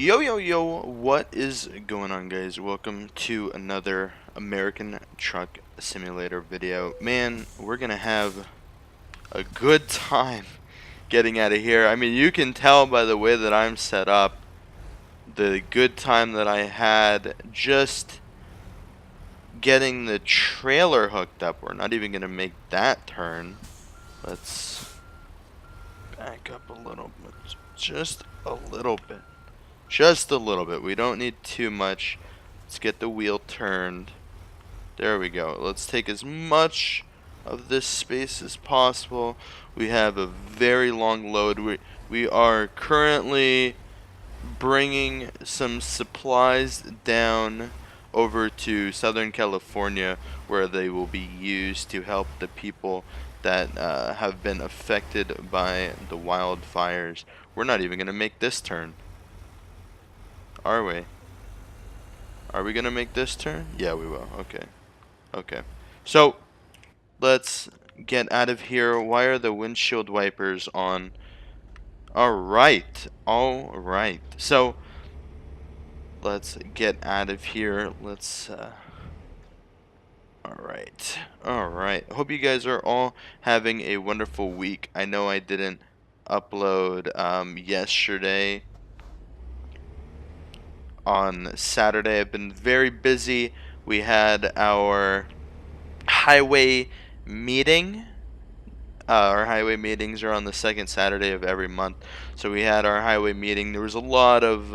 Yo yo yo, what is going on, guys? Welcome to another American Truck Simulator video. Man, we're gonna have a good time getting out of here. I mean, you can tell by the way that I'm set up the good time that I had just getting the trailer hooked up. We're not even gonna make that turn. Let's back up a little bit, just a little bit. Just a little bit. We don't need too much. Let's get the wheel turned. There we go. Let's take as much of this space as possible. We have a very long load. We are currently bringing some supplies down over to Southern California, where they will be used to help the people that have been affected by the wildfires. We're not even going to make this turn. Are we? Are we gonna make this turn? Yeah, we will. Okay. Okay. So, let's get out of here. Why are the windshield wipers on? Alright. Alright. So, let's get out of here. Let's, Alright. Alright. Hope you guys are all having a wonderful week. I know I didn't upload, yesterday. On Saturday, I've been very busy. We had our highway meeting. Our highway meetings are on the second Saturday of every month. So we had our highway meeting. There was a lot of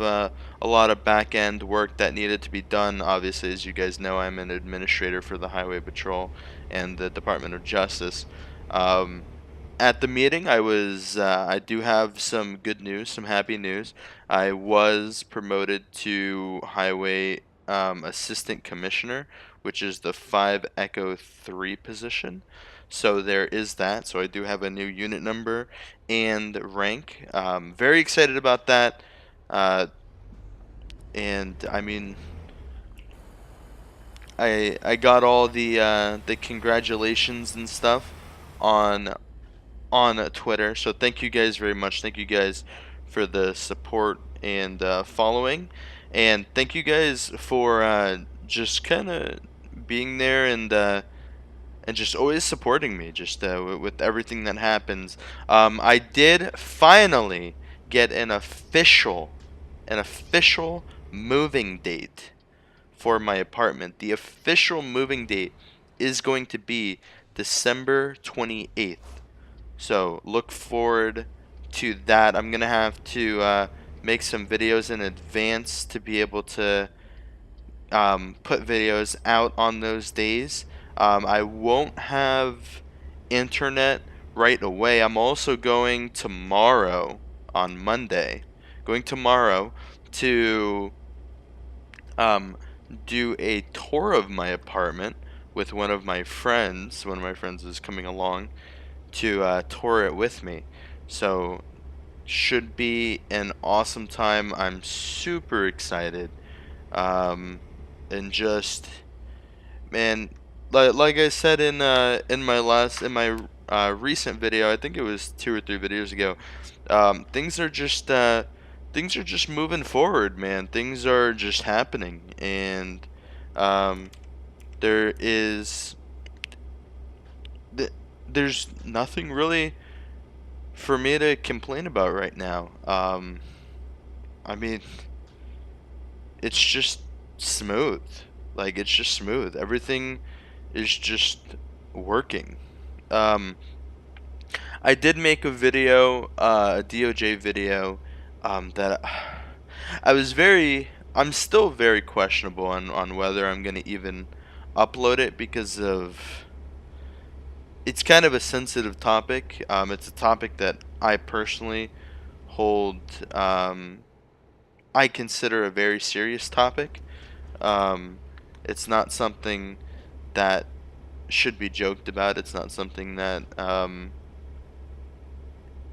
back end work that needed to be done. Obviously, as you guys know, I'm an administrator for the Highway Patrol and the Department of Justice. At the meeting, I do have some good news, some happy news. I was promoted to Highway Assistant Commissioner, which is the 5 Echo 3 position. So there is that. So I do have a new unit number and rank. Very excited about that. And I mean, I got all the congratulations and stuff on Twitter. So thank you guys very much. Thank you guys for the support and following, and thank you guys for just kind of being there and just always supporting me, just with everything that happens. I did finally get an official moving date for my apartment. The official moving date is going to be December 28th. So look forward to that. I'm gonna have to make some videos in advance to be able to put videos out on those days. I won't have internet right away. I'm also going tomorrow on Monday. Going tomorrow to do a tour of my apartment with one of my friends. One of my friends is coming along to tour it with me. So should be an awesome time. I'm super excited. And just, man, like I said in my recent video, I think it was 2 or 3 videos ago. Things are just moving forward, man. Things are just happening, and um, there is there's nothing really for me to complain about right now. I mean, it's just smooth. Like, it's just smooth. Everything is just working. Um, I did make a video, a DOJ video, that I'm still very questionable on whether I'm gonna even upload it because of it's kind of a sensitive topic. It's a topic that I personally hold, I consider a very serious topic. Um, it's not something that should be joked about. It's not something that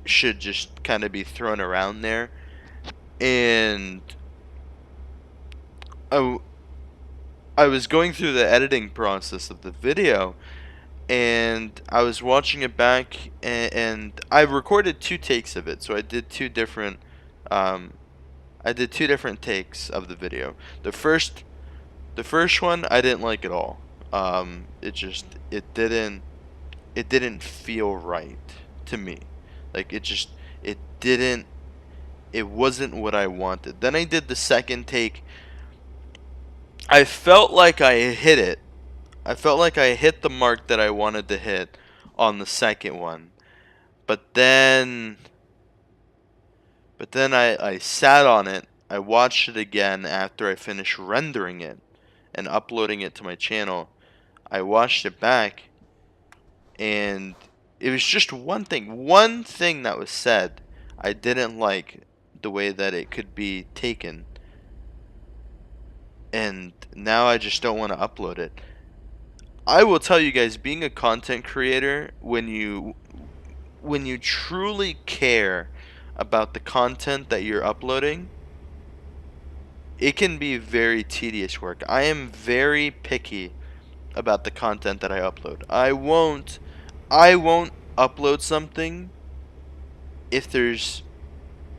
should just kind of be thrown around there. And I, I was going through the editing process of the video, and I was watching it back, and I recorded 2 takes of it. So um, I did 2 different takes of the video. The first the first one I didn't like at all. It didn't feel right to me. Like it didn't it wasn't what I wanted. Then I did the second take. I felt like I hit it. I felt like I hit the mark that I wanted to hit on the second one. But then I sat on it. I watched it again after I finished rendering it and uploading it to my channel. I watched it back, and it was just one thing that was said I didn't like the way that it could be taken, and now I just don't want to upload it. I will tell you guys, being a content creator, when you truly care about the content that you're uploading, it can be very tedious work. I am very picky about the content that I upload. I won't upload something if there's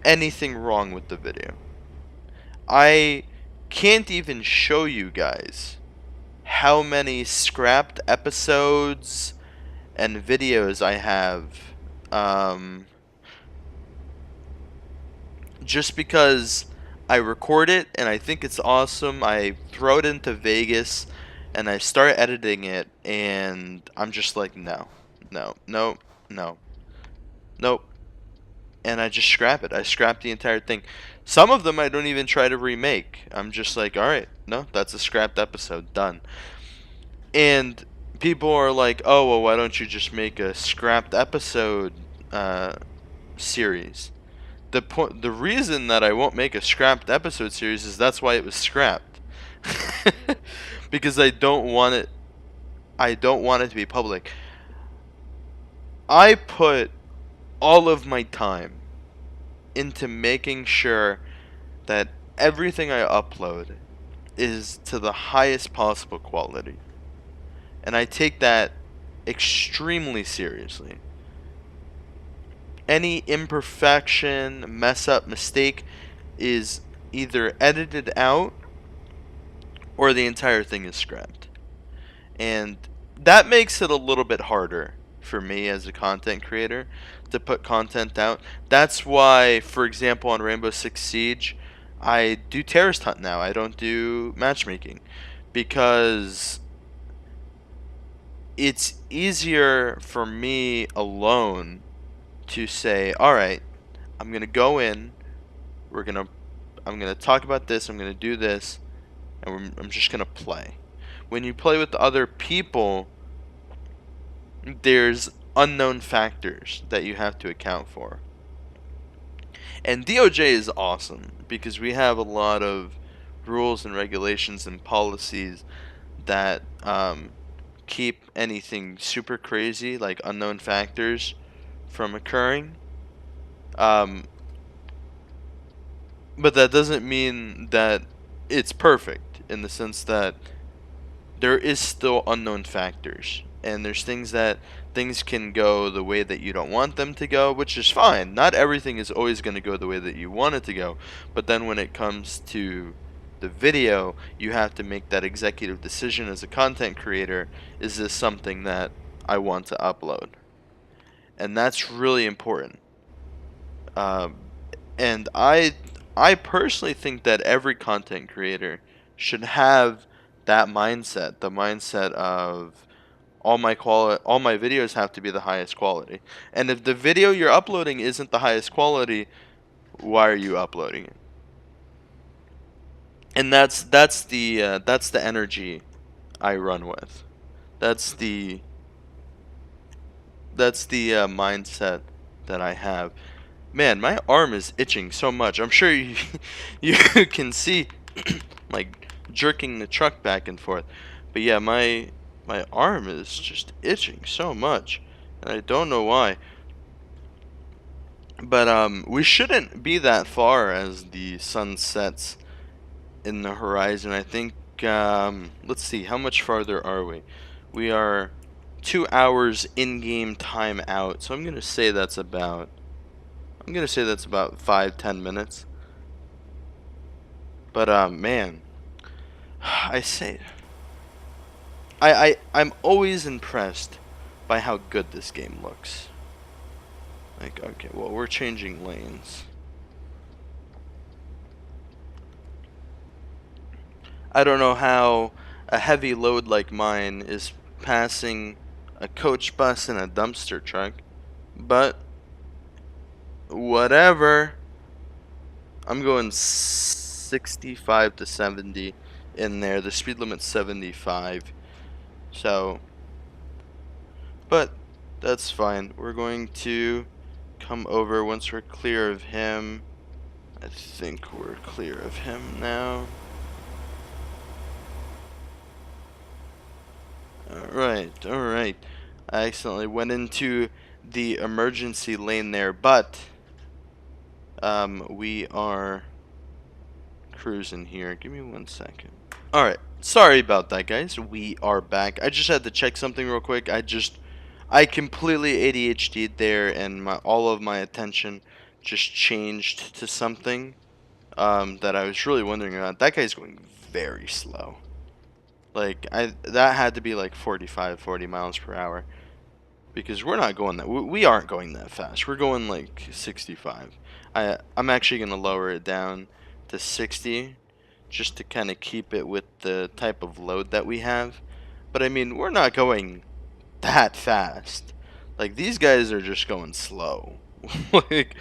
anything wrong with the video. I can't even show you guys how many scrapped episodes and videos I have, just because I record it and I think it's awesome. I throw it into Vegas and I start editing it, and I'm just like, no, no, no, no, nope. And I just scrap it. I scrap the entire thing. Some of them I don't even try to remake. I'm just like, alright, no, that's a scrapped episode, done. And people are like, oh, well, why don't you just make a scrapped episode series? The reason that I won't make a scrapped episode series is that's why it was scrapped. Because I don't want it to be public. I put all of my time into making sure that everything I upload is to the highest possible quality. And I take that extremely seriously. Any imperfection, mess up, mistake is either edited out or the entire thing is scrapped. And that makes it a little bit harder for me as a content creator to put content out. That's why, for example, on Rainbow Six Siege, I do terrorist hunt now. I don't do matchmaking because it's easier for me alone to say, all right, I'm going to go in, I'm going to talk about this, I'm going to do this, and I'm just going to play. When you play with other people, there's unknown factors that you have to account for. And DOJ is awesome because we have a lot of rules and regulations and policies that keep anything super crazy, like unknown factors, from occurring. But that doesn't mean that it's perfect, in the sense that there is still unknown factors, and there's things can go the way that you don't want them to go, which is fine. Not everything is always going to go the way that you want it to go, but then when it comes to the video, you have to make that executive decision as a content creator. Is this something that I want to upload? And that's really important. Um, and I personally think that every content creator should have that mindset, the mindset of all my videos have to be the highest quality. And if the video you're uploading isn't the highest quality, why are you uploading it? And that's the energy I run with. That's the mindset that I have. Man, my arm is itching so much. I'm sure you you can see like jerking the truck back and forth. But yeah, my arm is just itching so much, and I don't know why. But we shouldn't be that far as the sun sets in the horizon. I think like, let's see, how much farther are we? We are 2 hours in-game time out, so I'm gonna say that's about 5-10 minutes. But man, I say I'm always impressed by how good this game looks. Like, okay, well, we're changing lanes. I don't know how a heavy load like mine is passing a coach bus and a dumpster truck, but whatever. I'm going 65 to 70 in there. The speed limit's 75. So, but that's fine. We're going to come over once we're clear of him. I think we're clear of him now. Alright, alright. I accidentally went into the emergency lane there, but we are cruising here. Give me 1 second. Alright, sorry about that, guys. We are back. I just had to check something real quick. I completely ADHD'd there, and all of my attention just changed to something that I was really wondering about. That guy's going very slow. Like, that had to be like 45, 40 miles per hour. Because we're not going that, we aren't going that fast. We're going like 65. I'm actually going to lower it down to 60 just to kind of keep it with the type of load that we have. But I mean, we're not going that fast. Like, these guys are just going slow. Like,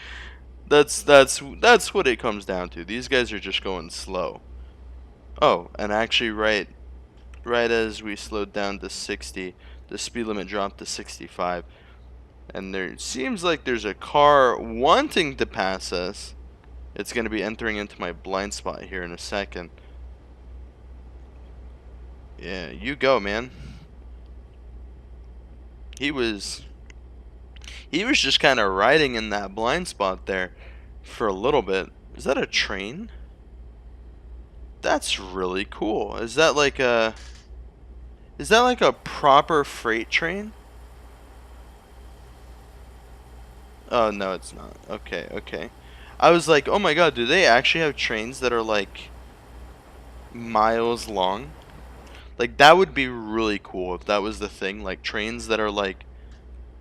that's what it comes down to. These guys are just going slow. Oh, and actually right as we slowed down to 60, the speed limit dropped to 65. And there seems like there's a car wanting to pass us. It's going to be entering into my blind spot here in a second. Yeah, you go, man. He was just kind of riding in that blind spot there for a little bit. Is that a train? That's really cool. Is that like a proper freight train? Oh, no, it's not. Okay, okay. I was like, "Oh my God, do they actually have trains that are like miles long?" Like, that would be really cool if that was the thing, like trains that are like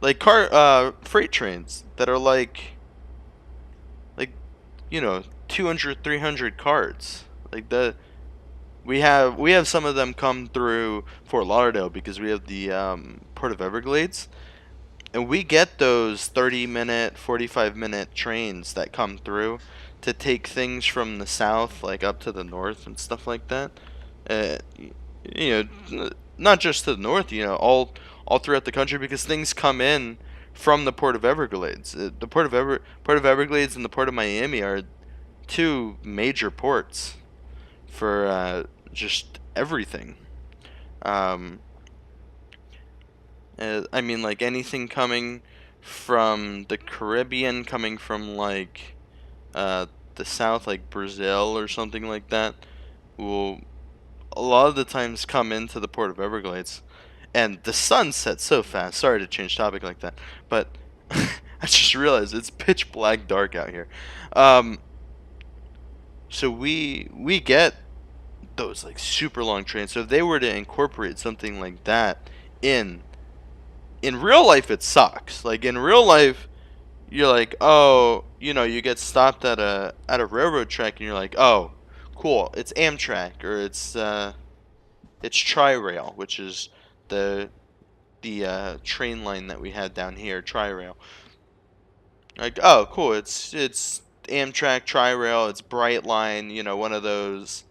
freight trains that are like 200, 300 carts. Like, we have some of them come through Fort Lauderdale because we have the Port of Everglades, and we get those 30-minute, 45-minute trains that come through to take things from the south, like up to the north and stuff like that. Uh, not just to the north, all throughout the country, because things come in from the Port of Everglades. The Port of Everglades and the Port of Miami are two major ports for just everything. Um, I mean, like anything coming from the Caribbean, coming from like uh, the south, like Brazil or something like that, will a lot of the times come into the Port of Everglades. And the sun sets so fast. Sorry to change topic like that, but I just realized it's pitch black dark out here. Um, so we get those like super long trains. So if they were to incorporate something like that in real life, it sucks. Like, in real life, you're like, oh, you get stopped at a railroad track, and you're like, oh, cool, it's Amtrak, or it's Tri-Rail, which is the train line that we had down here, Tri-Rail. Like, oh, cool, it's Amtrak, Tri-Rail, it's Brightline, one of those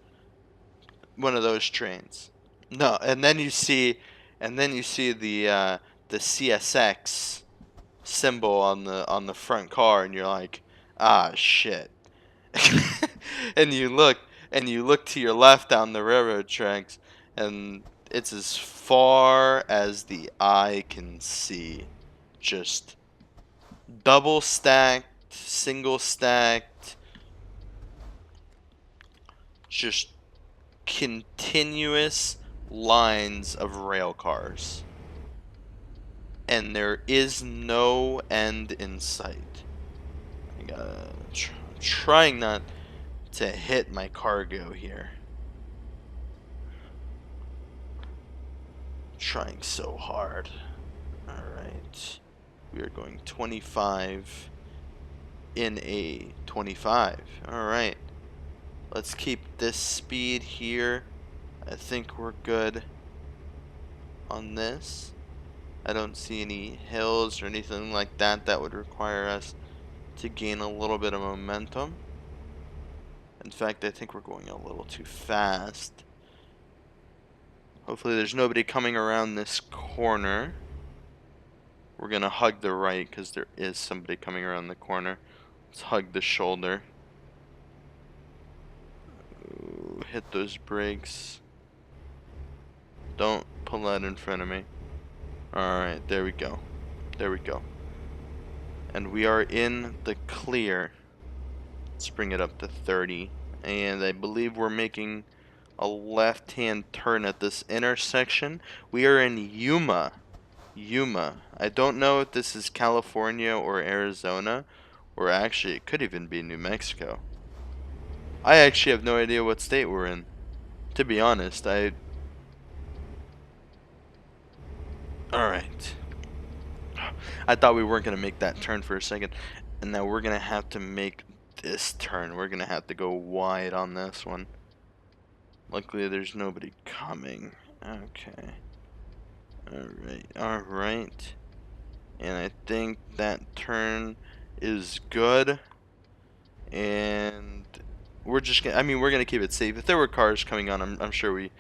trains. No, and then you see the CSX symbol on the front car, and you're like, ah, shit. and you look to your left down the railroad tracks, and it's as far as the eye can see, just double stacked, single stacked, just continuous lines of rail cars. And there is no end in sight. I gotta trying not to hit my cargo here. Trying so hard. Alright. We are going 25 in a 25. Alright. Let's keep this speed here. I think we're good on this. I don't see any hills or anything like that that would require us to gain a little bit of momentum. In fact, I think we're going a little too fast. Hopefully there's nobody coming around this corner. We're gonna hug the right because there is somebody coming around the corner. Let's hug the shoulder. Ooh, hit those brakes. Don't pull out in front of me. Alright, there we go. There we go. And we are in the clear. Let's bring it up to 30. And I believe we're making a left-hand turn at this intersection. We are in Yuma. Yuma. I don't know if this is California or Arizona, or actually it could even be New Mexico. I actually have no idea what state we're in. To be honest, Alright. I thought we weren't going to make that turn for a second, and now we're going to have to make this turn. We're going to have to go wide on this one. Luckily, there's nobody coming. Okay. Alright, alright. And I think that turn is good. And we're just gonna, I mean, we're gonna keep it safe. If there were cars coming on, I'm sure we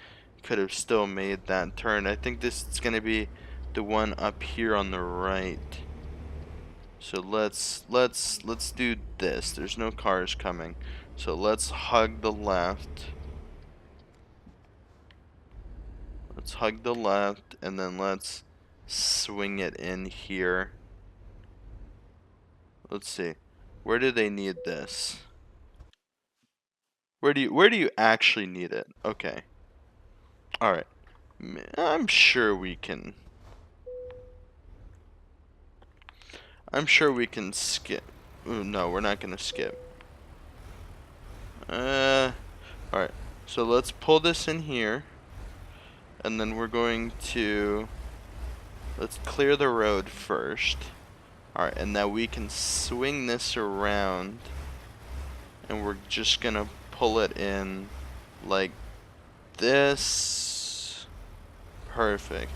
could have still made that turn. I think this is gonna be the one up here on the right. So let's do this. There's no cars coming. So let's hug the left. Let's hug the left, and then let's swing it in here. Let's see. Where do they need this? Where do you actually need it? Okay. All right. I'm sure we can. I'm sure we can skip. Ooh, no, we're not gonna skip. All right. So let's pull this in here, and then we're going to let's clear the road first. All right, and now we can swing this around, and we're just gonna pull it in like this. Perfect.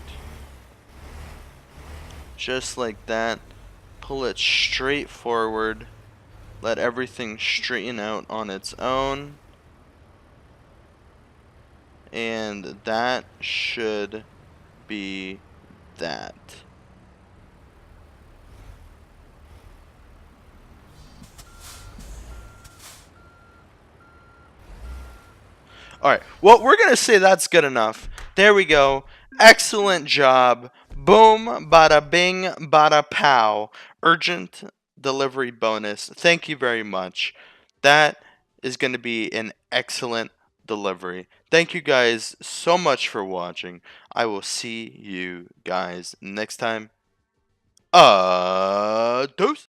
Just like that. Pull it straight forward. Let everything straighten out on its own. And that should be that. Alright, well, we're going to say that's good enough. There we go. Excellent job. Boom, bada bing, bada pow. Urgent delivery bonus. Thank you very much. That is going to be an excellent delivery. Thank you guys so much for watching. I will see you guys next time. Deuce.